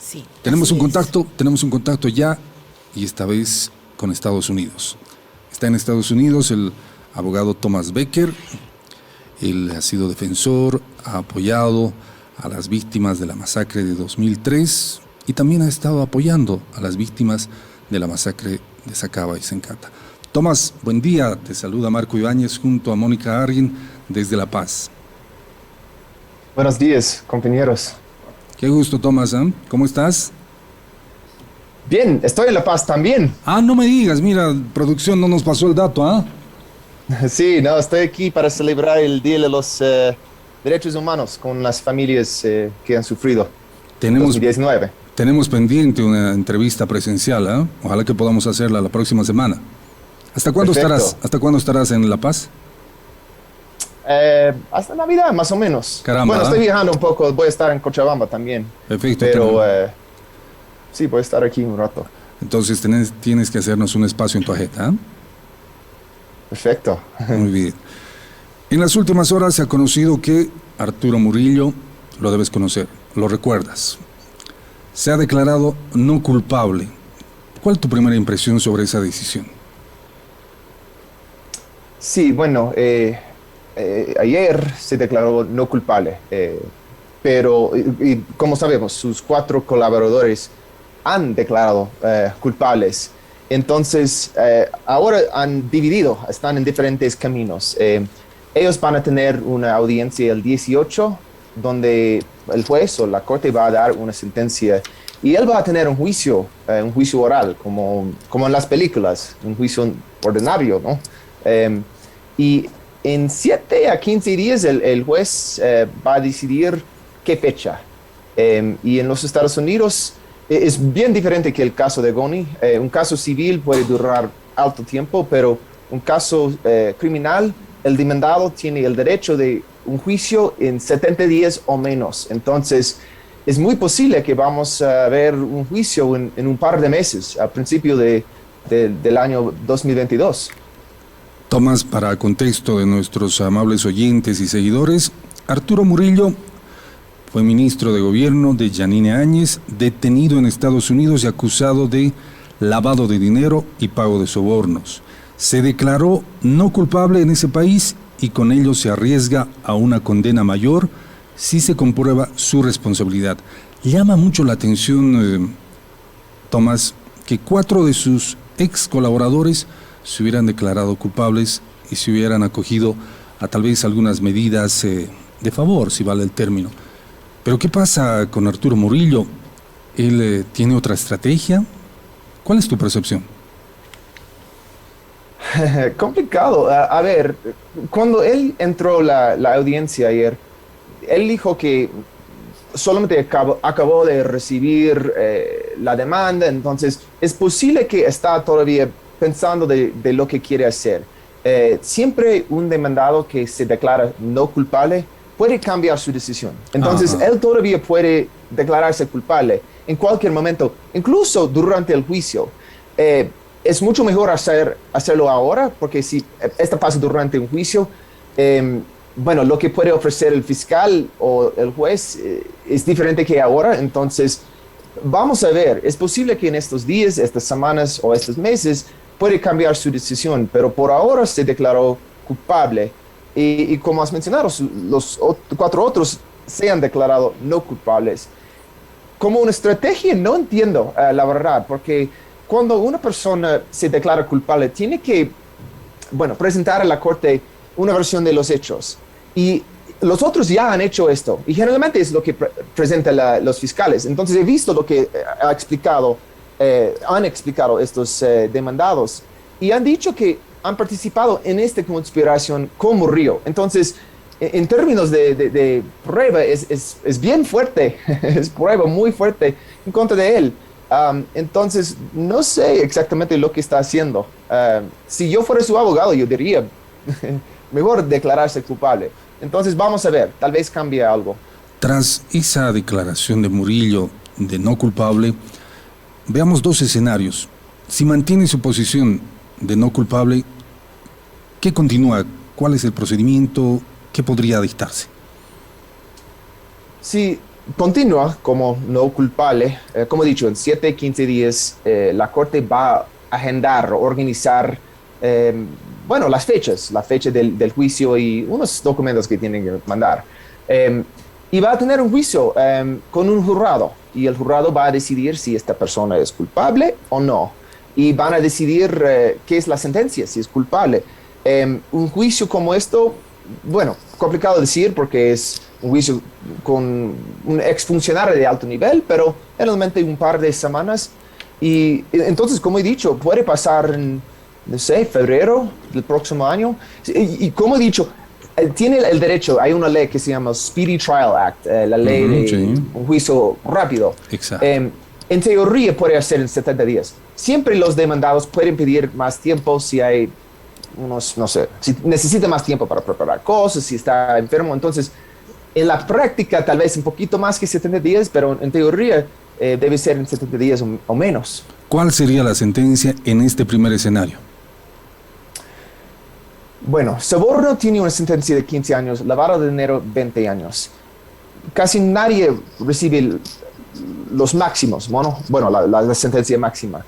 Sí, Tenemos así es. tenemos un contacto ya y esta vez con Estados Unidos. Está en Estados Unidos el abogado Thomas Becker. Él ha sido defensor, ha apoyado a las víctimas de la masacre de 2003 y también ha estado apoyando a las víctimas de la masacre de Sacaba y Sencata. Tomás, buen día. Te saluda Marco Ibáñez junto a Mónica Arguin desde La Paz. Buenos días, compañeros. Qué gusto, Tomás, ¿eh? ¿Cómo estás? Bien, estoy en La Paz también. Ah, no me digas, mira, producción no nos pasó el dato, ¿ah? Sí, no, estoy aquí para celebrar el Día de los Derechos Humanos con las familias que han sufrido en Tenemos, 2019. tenemos pendiente una entrevista presencial, ¿eh? Ojalá que podamos hacerla la próxima semana. Perfecto. ¿Hasta cuándo estarás en La Paz? Hasta Navidad, más o menos. Caramba, Bueno, ¿eh? estoy viajando un poco, voy a estar en Cochabamba también. Perfecto. Pero sí, voy a estar aquí un rato. Entonces tienes que hacernos un espacio en tu agenda, ¿eh? Perfecto. Muy bien. En las últimas horas se ha conocido que Arturo Murillo, lo debes conocer, lo recuerdas, se ha declarado no culpable. ¿Cuál es tu primera impresión sobre esa decisión? Sí, bueno, ayer se declaró no culpable, pero y como sabemos, sus 4 colaboradores han declarado culpables. Entonces, ahora han dividido, están en diferentes caminos. Ellos van a tener una audiencia el 18, donde el juez o la corte va a dar una sentencia y él va a tener un juicio oral, como en las películas, un juicio ordinario, ¿no? Y en 7 a 15 días el juez va a decidir qué fecha. Y en los Estados Unidos es bien diferente que el caso de Goni. Un caso civil puede durar alto tiempo, pero un caso criminal, el demandado tiene el derecho de un juicio en 70 días o menos. Entonces, es muy posible que vamos a ver un juicio en un par de meses, al principio del año 2022. Tomás, para contexto de nuestros amables oyentes y seguidores, Arturo Murillo fue ministro de gobierno de Yanine Áñez, detenido en Estados Unidos y acusado de lavado de dinero y pago de sobornos. Se declaró no culpable en ese país y con ello se arriesga a una condena mayor si se comprueba su responsabilidad. Llama mucho la atención, Tomás, que 4 de sus ex colaboradores se hubieran declarado culpables y se hubieran acogido a tal vez algunas medidas de favor, si vale el término. Pero ¿qué pasa con Arturo Murillo? ¿Él tiene otra estrategia? ¿Cuál es tu percepción? Complicado. A ver, cuando él entró la audiencia ayer, él dijo que solamente acabó de recibir la demanda, entonces es posible que está todavía pensando de lo que quiere hacer. Siempre un demandado que se declara no culpable puede cambiar su decisión. Entonces, él todavía puede declararse culpable en cualquier momento, incluso durante el juicio. Es mucho mejor hacerlo ahora, porque si esto pasa durante un juicio, bueno, lo que puede ofrecer el fiscal o el juez es diferente que ahora. Entonces, vamos a ver, es posible que en estos días, estas semanas o estos meses puede cambiar su decisión, pero por ahora se declaró culpable. Y como has mencionado, los 4 otros se han declarado no culpables. Como una estrategia, no entiendo la verdad, porque cuando una persona se declara culpable, tiene que, bueno, presentar a la corte una versión de los hechos. Y los otros ya han hecho esto, y generalmente es lo que presentan los fiscales. Entonces he visto lo que han explicado estos demandados, y han dicho que han participado en esta conspiración con Murillo. Entonces, en términos de prueba, es bien fuerte, es prueba muy fuerte en contra de él. Entonces, no sé exactamente lo que está haciendo. Si yo fuera su abogado, yo diría, mejor declararse culpable. Entonces, vamos a ver, tal vez cambie algo. Tras esa declaración de Murillo de no culpable, veamos 2 escenarios. Si mantiene su posición de no culpable, ¿qué continúa? ¿Cuál es el procedimiento? ¿Qué podría dictarse? Si continúa como no culpable. Como he dicho, en 7, 15 días la Corte va a agendar, organizar, eh, bueno, las fechas, la fecha del juicio y unos documentos que tienen que mandar. Eh, y va a tener un juicio con un jurado y el jurado va a decidir si esta persona es culpable o no. Y van a decidir qué es la sentencia, si es culpable. Un juicio como esto, bueno, complicado decir porque es un juicio con un exfuncionario de alto nivel, pero realmente un par de semanas. Y entonces, como he dicho, puede pasar en, no sé, febrero del próximo año. Y como he dicho, tiene el derecho, hay una ley que se llama Speedy Trial Act, la ley de sí. un juicio rápido. Exacto. En teoría puede hacer en 70 días. Siempre los demandados pueden pedir más tiempo si hay unos, no sé, si necesita más tiempo para preparar cosas, si está enfermo. Entonces, en la práctica tal vez un poquito más que 70 días, pero en teoría debe ser en 70 días o menos. ¿Cuál sería la sentencia en este primer escenario? Bueno, soborno tiene una sentencia de 15 años, lavado de dinero 20 años. Casi nadie recibe los máximos, bueno, la sentencia máxima.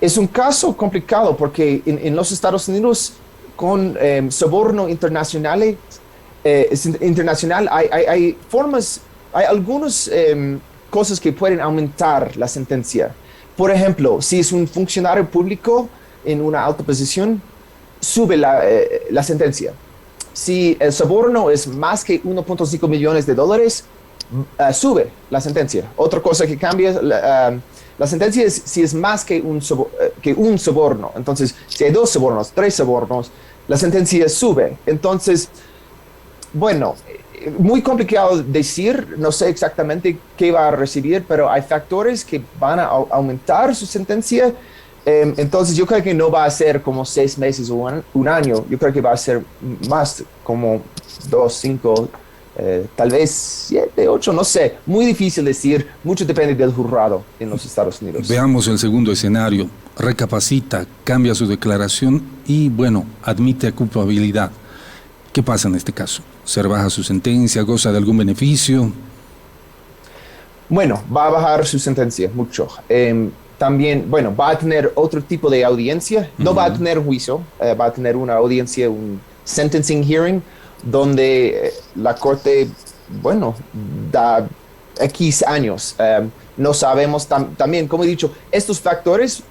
Es un caso complicado porque en los Estados Unidos con soborno internacional hay formas, hay algunas cosas que pueden aumentar la sentencia. Por ejemplo, si es un funcionario público en una alta posición, sube la sentencia. Si el soborno es más que 1.5 millones de dólares, sube la sentencia. Otra cosa que cambia la sentencia es si es más que un soborno. Entonces, si hay 2 sobornos, 3 sobornos, la sentencia sube. Entonces, bueno, muy complicado decir, no sé exactamente qué va a recibir, pero hay factores que van a aumentar su sentencia. Entonces yo creo que no va a ser como 6 meses o un año, yo creo que va a ser más como 2, 5, tal vez 7, 8, no sé, muy difícil decir, mucho depende del jurado en los Estados Unidos. Veamos el segundo escenario. Recapacita, cambia su declaración y, bueno, admite culpabilidad. ¿Qué pasa en este caso? ¿Se rebaja su sentencia? ¿Goza de algún beneficio? Bueno, va a bajar su sentencia mucho. También, bueno, va a tener otro tipo de audiencia. No va a tener juicio, va a tener una audiencia, un sentencing hearing, donde la corte, bueno, da X años. No sabemos también, como he dicho, estos factores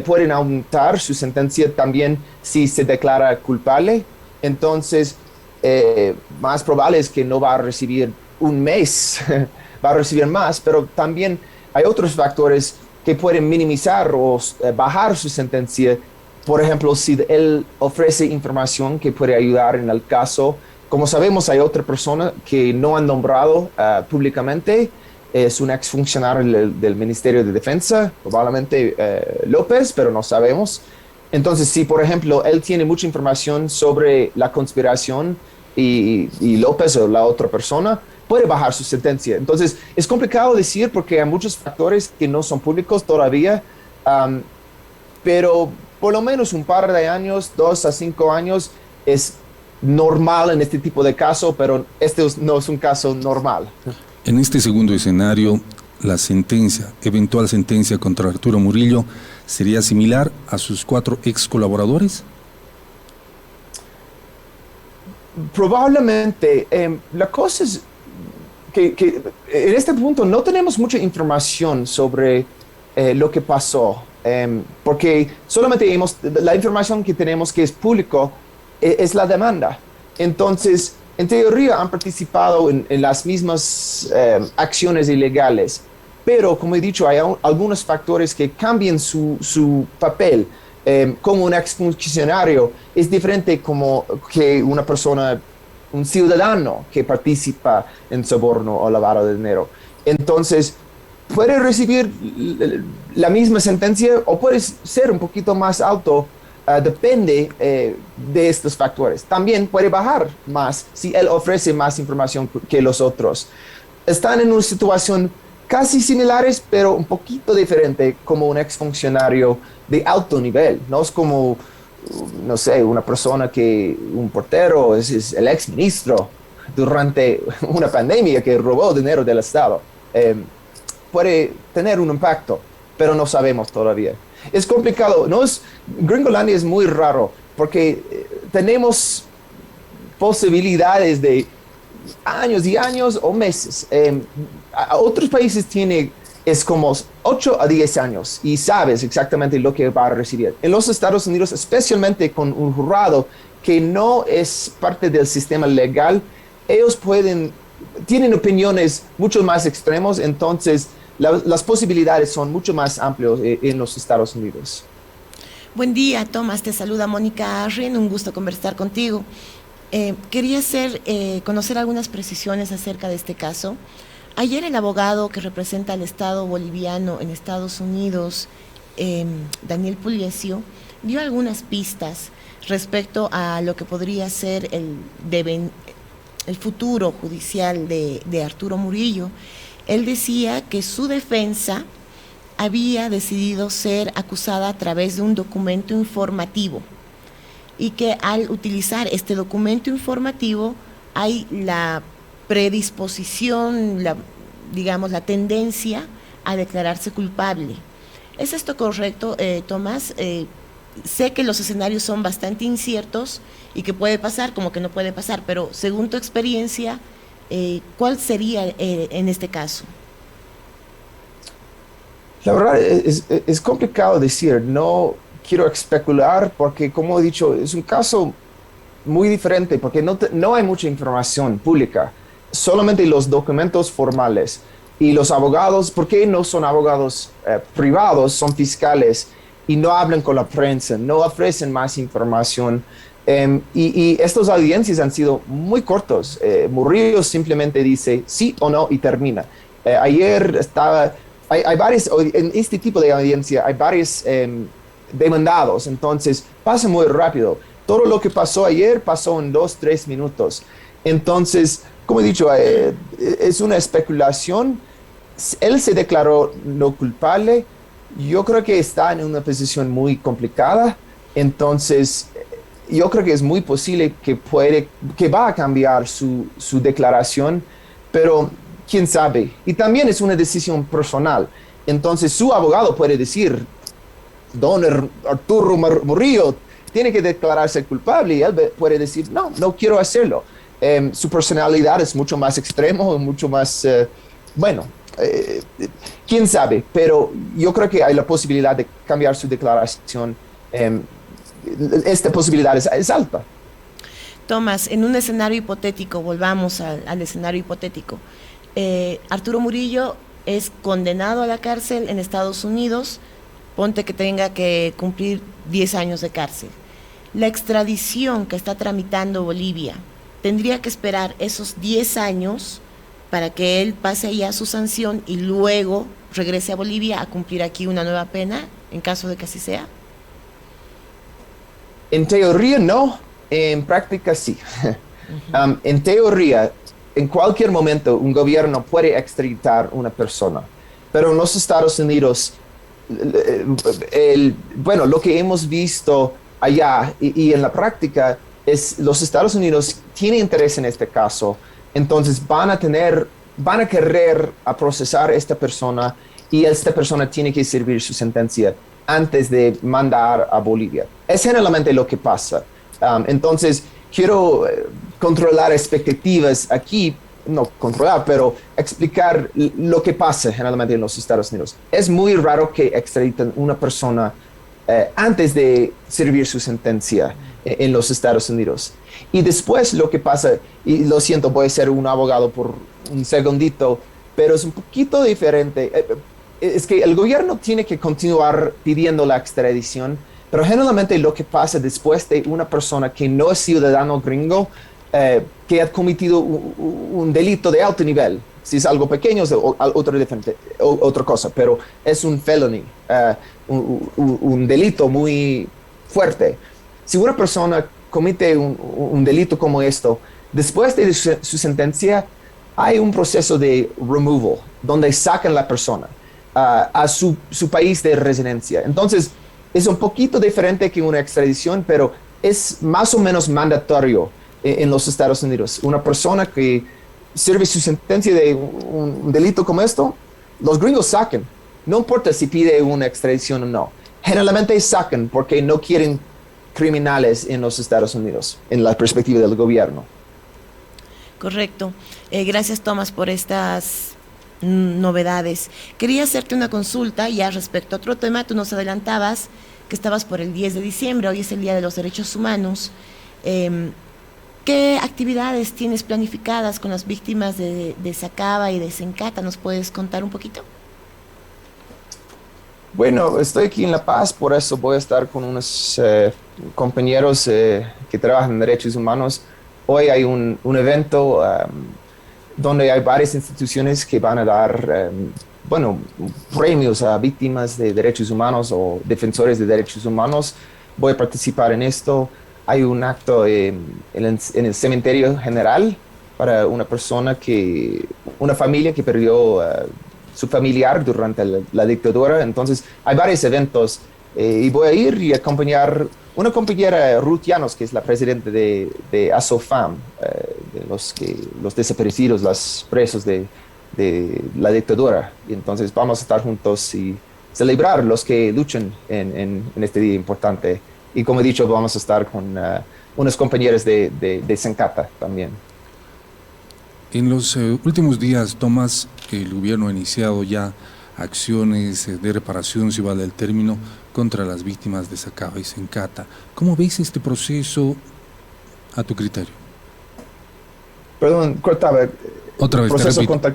pueden aumentar su sentencia también si se declara culpable. Entonces, más probable es que no va a recibir un mes, va a recibir más, pero también hay otros factores que pueden minimizar o bajar su sentencia. Por ejemplo, si él ofrece información que puede ayudar en el caso. Como sabemos, hay otra persona que no han nombrado públicamente, es un exfuncionario del Ministerio de Defensa, probablemente López, pero no sabemos. Entonces, si por ejemplo él tiene mucha información sobre la conspiración y López o la otra persona, puede bajar su sentencia. Entonces, es complicado decir porque hay muchos factores que no son públicos todavía, pero por lo menos un par de años, 2 a 5 años, es normal en este tipo de caso, pero este no es un caso normal. En este segundo escenario, la sentencia, eventual sentencia contra Arturo Murillo, ¿sería similar a sus 4 ex colaboradores? Probablemente. La cosa es que en este punto no tenemos mucha información sobre lo que pasó, porque solamente la información que tenemos que es público es la demanda. Entonces, en teoría han participado en las mismas acciones ilegales, pero como he dicho, hay algunos factores que cambian su papel. Como un exfuncionario es diferente como que una persona, un ciudadano que participa en soborno o lavado de dinero. Entonces, puede recibir la misma sentencia o puede ser un poquito más alto. Depende de estos factores. También puede bajar más si él ofrece más información que los otros. Están en una situación casi similares, pero un poquito diferente como un exfuncionario de alto nivel. No es como, no sé, una persona un portero, es el exministro. durante una pandemia que robó dinero del Estado, puede tener un impacto, pero no sabemos todavía. Es complicado. Gringolandia es muy raro porque tenemos posibilidades de años y años o meses. A otros países es como 8 a 10 años y sabes exactamente lo que va a recibir. En los Estados Unidos, especialmente con un jurado que no es parte del sistema legal, ellos tienen opiniones mucho más extremos, entonces las posibilidades son mucho más amplias en los Estados Unidos. Buen día, Tomás. Te saluda Mónica Arrin. Un gusto conversar contigo. Quería conocer algunas precisiones acerca de este caso. Ayer el abogado que representa al Estado boliviano en Estados Unidos, Daniel Pugliesio, dio algunas pistas respecto a lo que podría ser el futuro judicial de Arturo Murillo. Él decía que su defensa había decidido ser acusada a través de un documento informativo y que al utilizar este documento informativo hay la predisposición, la tendencia a declararse culpable. ¿Es esto correcto, Tomás? Sé que los escenarios son bastante inciertos y que puede pasar como que no puede pasar, pero según tu experiencia, ¿cuál sería en este caso? La verdad es complicado decir, no quiero especular porque, como he dicho, es un caso muy diferente porque no hay mucha información pública, solamente los documentos formales. Y los abogados, ¿por qué no son abogados privados? Son fiscales y no hablan con la prensa, no ofrecen más información. Y estas audiencias han sido muy cortos. Murillo simplemente dice sí o no y termina. Ayer hay varios, en este tipo de audiencia hay varios demandados, entonces pasa muy rápido. Todo lo que pasó ayer pasó en 2-3 minutos. Entonces, como he dicho, es una especulación. Él se declaró no culpable. Yo creo que está en una posición muy complicada. Entonces, yo creo que es muy posible que va a cambiar su declaración, pero quién sabe. Y también es una decisión personal. Entonces, su abogado puede decir, don Arturo Murillo tiene que declararse culpable, y él puede decir, no quiero hacerlo. Su personalidad es mucho más extremo, mucho más, quién sabe, pero yo creo que hay la posibilidad de cambiar su declaración. Esta posibilidad es alta. Tomás, en un escenario hipotético, volvamos al escenario hipotético, Arturo Murillo es condenado a la cárcel en Estados Unidos, ponte que tenga que cumplir 10 años de cárcel. La extradición que está tramitando Bolivia, ¿tendría que esperar esos 10 años para que él pase allá su sanción y luego regrese a Bolivia a cumplir aquí una nueva pena, en caso de que así sea? En teoría no, en práctica sí. En teoría, en cualquier momento un gobierno puede extraditar a una persona, pero en los Estados Unidos, lo que hemos visto allá y en la práctica es los Estados Unidos tienen interés en este caso, entonces van a querer procesar a esta persona y esta persona tiene que servir su sentencia antes de mandar a Bolivia. Es generalmente lo que pasa. Entonces, quiero controlar expectativas aquí, no controlar, pero explicar lo que pasa generalmente en los Estados Unidos. Es muy raro que extraditen una persona antes de servir su sentencia en los Estados Unidos. Y después lo que pasa, y lo siento, voy a ser un abogado por un segundito, pero es un poquito diferente. Es que el gobierno tiene que continuar pidiendo la extradición, pero generalmente lo que pasa después de una persona que no es ciudadano gringo, que ha cometido un delito de alto nivel, si es algo pequeño es otra cosa, pero es un felony, un delito muy fuerte. Si una persona comete un delito como esto, después de su sentencia, hay un proceso de removal, donde sacan la persona a su país de residencia. Entonces, es un poquito diferente que una extradición, pero es más o menos mandatorio en los Estados Unidos. Una persona que sirve su sentencia de un delito como esto, los gringos sacan. No importa si pide una extradición o no. Generalmente sacan porque no quieren criminales en los Estados Unidos, en la perspectiva del gobierno. Correcto. Gracias, Tomás, por estas novedades. Quería hacerte una consulta ya respecto a otro tema. Tú nos adelantabas que estabas por el 10 de diciembre, hoy es el Día de los Derechos Humanos. ¿Qué actividades tienes planificadas con las víctimas de Sacaba y de Sencata? ¿Nos puedes contar un poquito? Bueno, estoy aquí en La Paz, por eso voy a estar con unos compañeros que trabajan en derechos humanos. Hoy hay un evento donde hay varias instituciones que van a dar, premios a víctimas de derechos humanos o defensores de derechos humanos. Voy a participar en esto. Hay un acto en el cementerio general para una familia que perdió su familiar durante la dictadura. Entonces, hay varios eventos y voy a ir y acompañar una compañera, Ruth Llanos, que es la presidenta de ASOFAM, de los desaparecidos, los presos de la dictadura. Y entonces vamos a estar juntos y celebrar los que luchan en este día importante. Y como he dicho, vamos a estar con unos compañeros de Sencata también. En los últimos días, Tomás, el gobierno ha iniciado ya acciones de reparación, si vale el término, contra las víctimas de Sacaba y Sencata. ¿Cómo ves este proceso a tu criterio? Perdón, cortaba. Otra vez, te repito.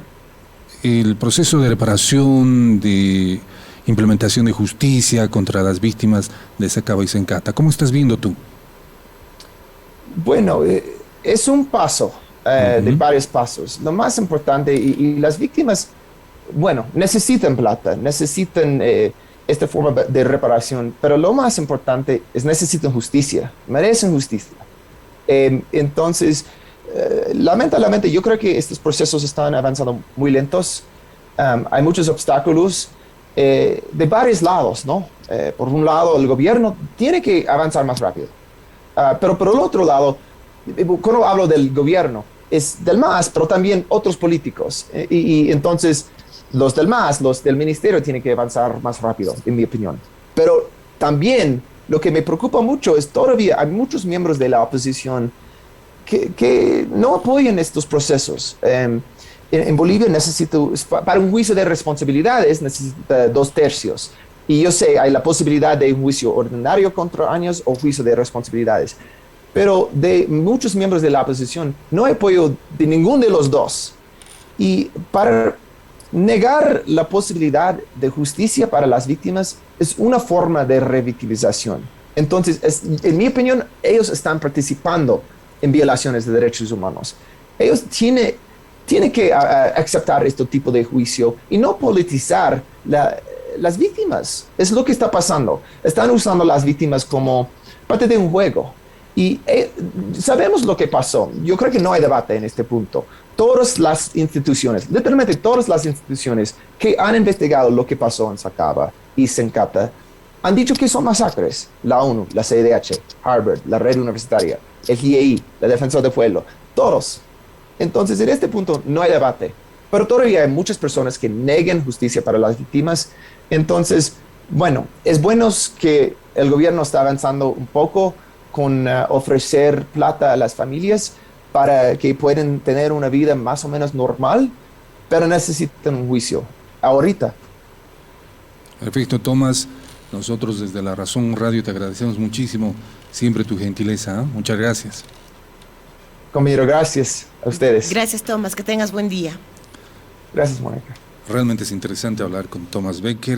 El proceso de reparación, de implementación de justicia contra las víctimas de Sacaba y Sencata. ¿Cómo estás viendo tú? Bueno, es un paso de varios pasos. Lo más importante, y las víctimas, necesitan plata, necesitan esta forma de reparación, pero lo más importante es necesitan justicia, merecen justicia. Entonces, lamentablemente, yo creo que estos procesos están avanzando muy lentos. Hay muchos obstáculos de varios lados, ¿no? Por un lado, el gobierno tiene que avanzar más rápido. Pero por el otro lado, cuando hablo del gobierno, es del MAS, pero también otros políticos. Y entonces, los del MAS, los del ministerio, tienen que avanzar más rápido, en mi opinión. Pero también, lo que me preocupa mucho es todavía hay muchos miembros de la oposición que no apoyan estos procesos. En Bolivia para un juicio de responsabilidades necesita 2/3. Y yo sé, hay la posibilidad de un juicio ordinario contra años o juicio de responsabilidades. Pero de muchos miembros de la oposición no hay apoyo de ninguno de los dos. Y para negar la posibilidad de justicia para las víctimas es una forma de revictimización. Entonces, en mi opinión, ellos están participando en violaciones de derechos humanos. Ellos tienen que aceptar este tipo de juicio y no politizar las víctimas. Es lo que está pasando. Están usando las víctimas como parte de un juego. Y sabemos lo que pasó. Yo creo que no hay debate en este punto. Todas las instituciones, literalmente todas las instituciones que han investigado lo que pasó en Sacaba y Sencata, han dicho que son masacres. La ONU, la CIDH, Harvard, la Red Universitaria, el GIEI, la Defensor del Pueblo, todos. Entonces, en este punto no hay debate. Pero todavía hay muchas personas que neguen justicia para las víctimas. Entonces, es bueno que el gobierno está avanzando un poco con ofrecer plata a las familias para que puedan tener una vida más o menos normal, pero necesitan un juicio ahorita. Perfecto, Tomás. Nosotros desde La Razón Radio te agradecemos muchísimo siempre tu gentileza. Muchas gracias. Compañero, gracias a ustedes. Gracias, Tomás. Que tengas buen día. Gracias, Mónica. Realmente es interesante hablar con Tomás Becker.